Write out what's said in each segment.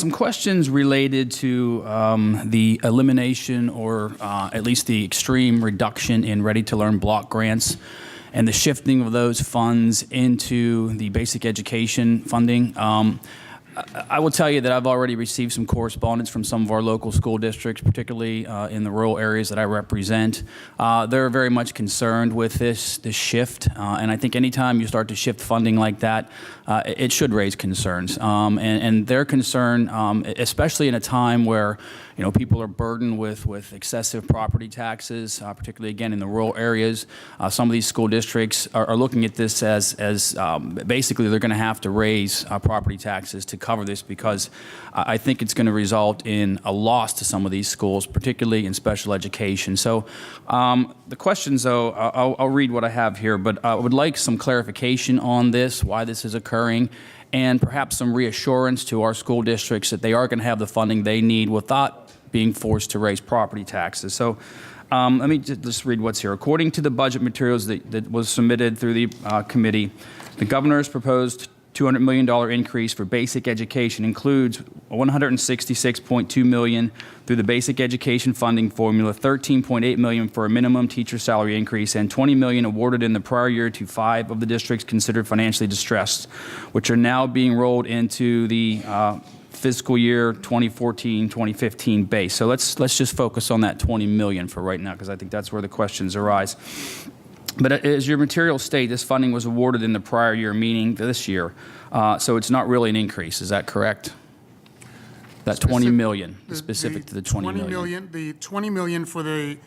Some questions related to the elimination or at least the extreme reduction in ready-to-learn block grants and the shifting of those funds into the basic education funding. I will tell you that I've already received some correspondence from some of our local school districts, particularly in the rural areas that I represent. They're very much concerned with this shift, and I think anytime you start to shift funding like that, it should raise concerns. And their concern, especially in a time where people are burdened with excessive property taxes, particularly again in the rural areas. Some of these school districts are looking at this as basically they're going to have to raise property taxes to cover this, because I think it's going to result in a loss to some of these schools, particularly in special education. So the questions, though, I'll read what I have here, but I would like some clarification on this, why this is occurring, and perhaps some reassurance to our school districts that they are going to have the funding they need without being forced to raise property taxes. So let me just read what's here. According to the budget materials that was submitted through the committee, the governor's proposed $200 million increase for basic education includes $166.2 million through the basic education funding formula, $13.8 million for a minimum teacher salary increase, and $20 million awarded in the prior year to 5 of the districts considered financially distressed, which are now being rolled into the fiscal year 2014-2015 base. So let's just focus on that $20 million for right now, because I think that's where the questions arise. But as your materials state, this funding was awarded in the prior year, meaning this year. So it's not really an increase. Is that correct? That $20 million, specific to the $20 million. The $20 million for the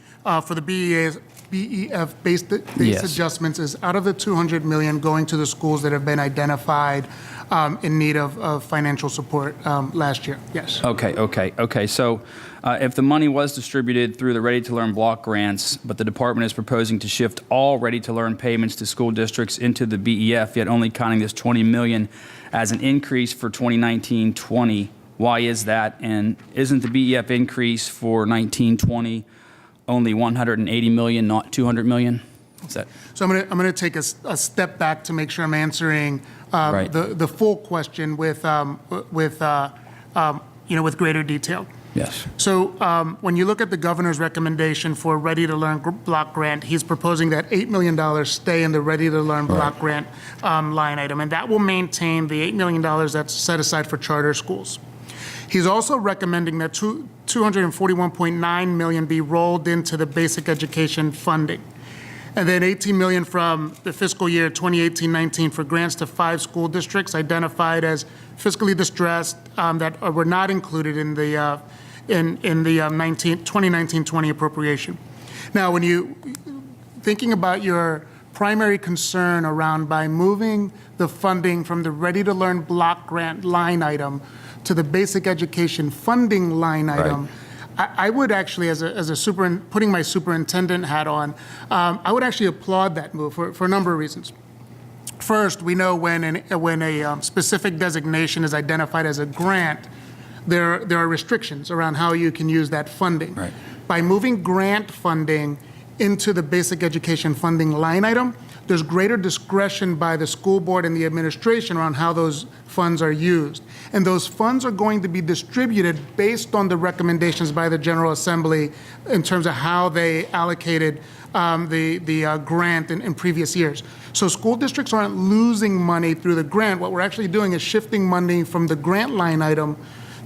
BEF-based Yes. adjustments is out of the $200 million going to the schools that have been identified in need of financial support last year. Yes. Okay. So if the money was distributed through the Ready-to-Learn block grants, but the department is proposing to shift all Ready-to-Learn payments to school districts into the BEF, yet only counting this $20 million as an increase for 2019-20, why is that? And isn't the BEF increase for 19-20 only $180 million, not $200 million? Is that? So I'm going to take a step back to make sure I'm answering Right. the full question with greater detail. Yes. So when you look at the governor's recommendation for Ready-to-Learn block grant, he's proposing that $8 million stay in the Ready-to-Learn block grant line item, and that will maintain the $8 million that's set aside for charter schools. He's also recommending that $241.9 million be rolled into the basic education funding, and then $18 million from the fiscal year 2018-19 for grants to 5 school districts identified as fiscally distressed that were not included in the 2019-20 appropriation. Now, when you thinking about your primary concern around by moving the funding from the Ready-to-Learn block grant line item to the basic education funding line item, Right. I would actually, putting my superintendent hat on, I would actually applaud that move for a number of reasons. First, we know when a specific designation is identified as a grant, there are restrictions around how you can use that funding. Right. By moving grant funding into the basic education funding line item, there's greater discretion by the school board and the administration around how those funds are used. And those funds are going to be distributed based on the recommendations by the General Assembly in terms of how they allocated the grant in previous years. So school districts aren't losing money through the grant. What we're actually doing is shifting money from the grant line item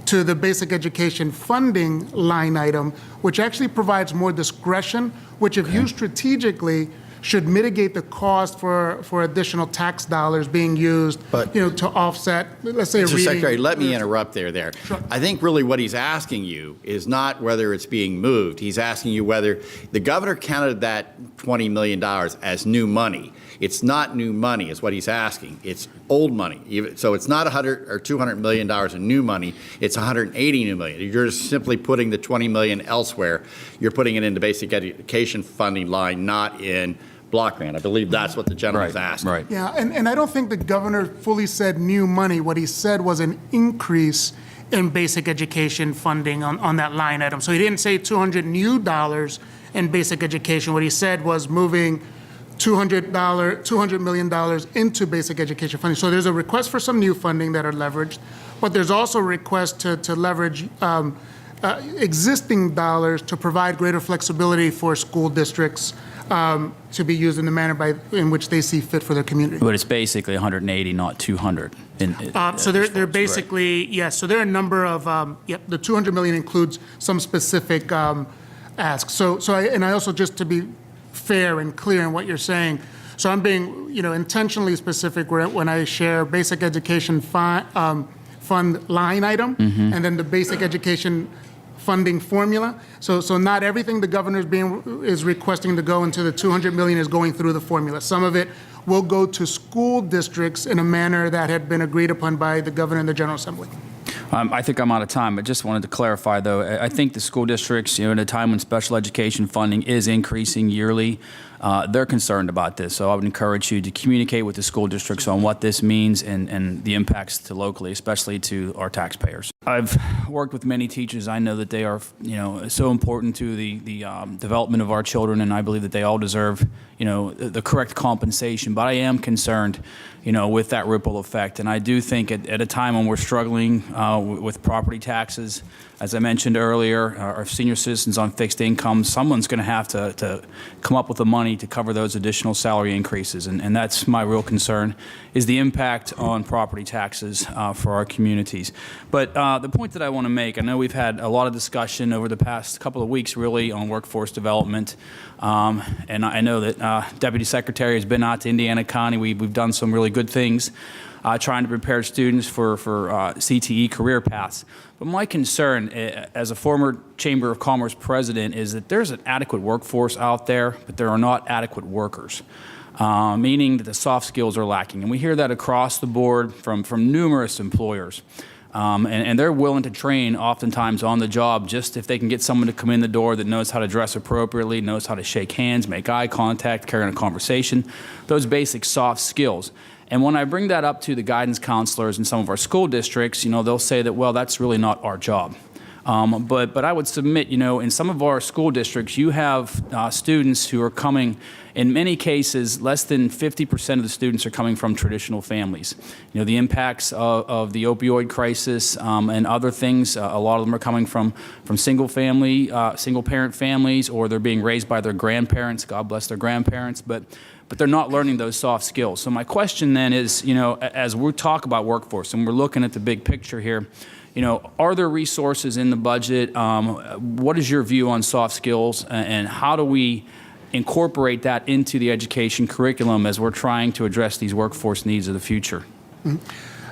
to the basic education funding line item, which actually provides more discretion, which if used strategically should mitigate the cost for additional tax dollars being used, to offset, let's say, Mr. Secretary, let me interrupt there. Sure. I think really what he's asking you is not whether it's being moved. He's asking you whether the governor counted that $20 million as new money. It's not new money is what he's asking. It's old money. So it's not $100 or $200 million in new money. It's $180 new million. You're just simply putting the $20 million elsewhere. You're putting it in the basic education funding line, not in block grant. I believe that's what the gentleman's asking. Right. Yeah, and I don't think the governor fully said new money. What he said was an increase in basic education funding on that line item. So he didn't say $200 new in basic education. What he said was moving $200 million into basic education funding. So there's a request for some new funding that are leveraged, But there's also requests to leverage existing dollars to provide greater flexibility for school districts to be used in the manner in which they see fit for their community. But it's basically 180, not 200. So they're basically, yes, so there are a number of, the 200 million includes some specific asks. I also, just to be fair and clear in what you're saying, so I'm being, intentionally specific when I share basic education fund line item, and then the basic education funding formula. So not everything the governor is requesting to go into the 200 million is going through the formula. Some of it will go to school districts in a manner that had been agreed upon by the governor and the General Assembly. I think I'm out of time, but just wanted to clarify, though. I think the school districts, at a time when special education funding is increasing yearly, they're concerned about this. So I would encourage you to communicate with the school districts on what this means and the impacts to locally, especially to our taxpayers. I've worked with many teachers. I know that they are, so important to the development of our children, and I believe that they all deserve, the correct compensation. But I am concerned, with that ripple effect. And I do think at a time when we're struggling with property taxes, as I mentioned earlier, our senior citizens on fixed income, someone's going to have to come up with the money to cover those additional salary increases. And that's my real concern, is the impact on property taxes for our communities. But the point that I want to make, I know we've had a lot of discussion over the past couple of weeks, really, on workforce development. And I know that Deputy Secretary has been out to Indiana County. We've done some really good things trying to prepare students for CTE career paths. But my concern, as a former Chamber of Commerce president, is that there's an adequate workforce out there, but there are not adequate workers, meaning that the soft skills are lacking. And we hear that across the board from numerous employers. And they're willing to train oftentimes on the job just if they can get someone to come in the door that knows how to dress appropriately, knows how to shake hands, make eye contact, carry on a conversation, those basic soft skills. And when I bring that up to the guidance counselors in some of our school districts, they'll say that, well, that's really not our job. But I would submit, in some of our school districts, you have students who are coming, in many cases, less than 50% of the students are coming from traditional families. The impacts of the opioid crisis and other things, a lot of them are coming from single-parent families, or they're being raised by their grandparents. God bless their grandparents. But they're not learning those soft skills. So my question then is, as we talk about workforce and we're looking at the big picture here, are there resources in the budget? What is your view on soft skills, and how do we incorporate that into the education curriculum as we're trying to address these workforce needs of the future?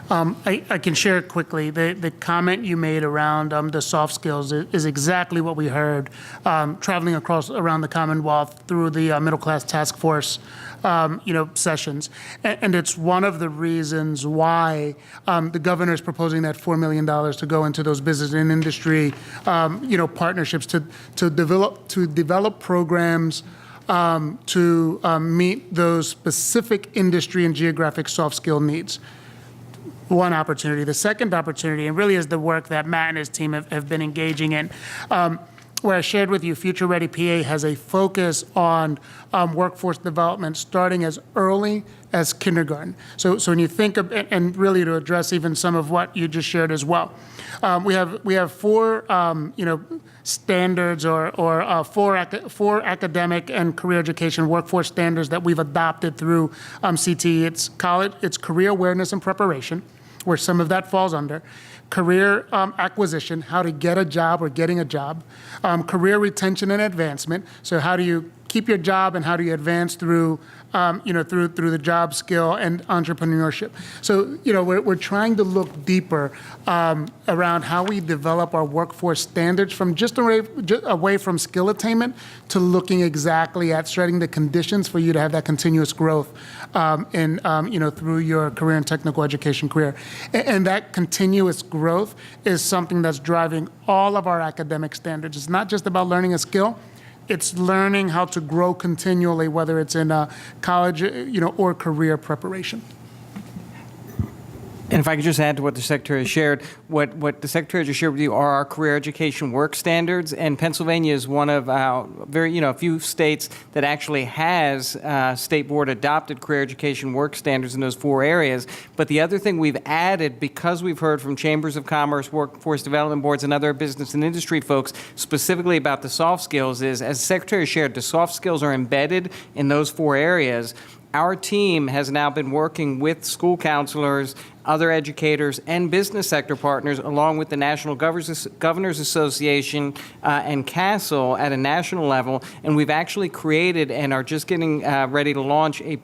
I can share quickly. The comment you made around the soft skills is exactly what we heard traveling around the Commonwealth through the Middle Class Task Force sessions. And it's one of the reasons why the governor is proposing that $4 million to go into those business and industry partnerships to develop programs to meet those specific industry and geographic soft skill needs. One opportunity. The second opportunity, and really is the work that Matt and his team have been engaging in, where I shared with you, Future Ready PA has a focus on workforce development starting as early as kindergarten. So when you think of, and really to address even some of what you just shared as well, we have four standards or four academic and career education workforce standards that we've adopted through CTE. It's career awareness and preparation, where some of that falls under. Career acquisition, how to get a job or getting a job. Career retention and advancement, so how do you keep your job and how do you advance through through the job skill and entrepreneurship. So we're trying to look deeper around how we develop our workforce standards from just away from skill attainment to looking exactly at setting the conditions for you to have that continuous growth through your career and technical education career. And that continuous growth is something that's driving all of our academic standards. It's not just about learning a skill. It's learning how to grow continually, whether it's in college, or career preparation. And if I could just add to what the Secretary has shared, what the Secretary just shared with you are our career education work standards, and Pennsylvania is one of our a few states that actually has state board adopted career education work standards in those 4 areas. But the other thing we've added, because we've heard from chambers of commerce, workforce development boards, and other business and industry folks specifically about the soft skills, is, as the Secretary shared, the soft skills are embedded in those 4 areas. Our team has now been working with school counselors, other educators, and business sector partners, along with the National Governors Association and CASEL at a national level, and we've actually created and are just getting ready to launch a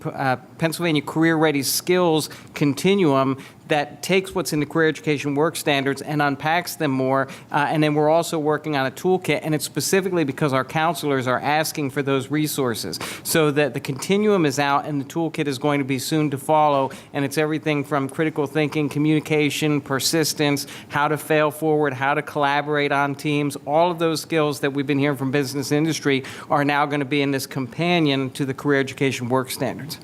Pennsylvania Career Ready Skills Continuum that takes what's in the career education work standards and unpacks them more. And then we're also working on a toolkit, and it's specifically because our counselors are asking for those resources. So that the continuum is out, and the toolkit is going to be soon to follow, and it's everything from critical thinking, communication, persistence, how to fail forward, how to collaborate on teams. All of those skills that we've been hearing from business industry are now going to be in this companion to the career education work standards.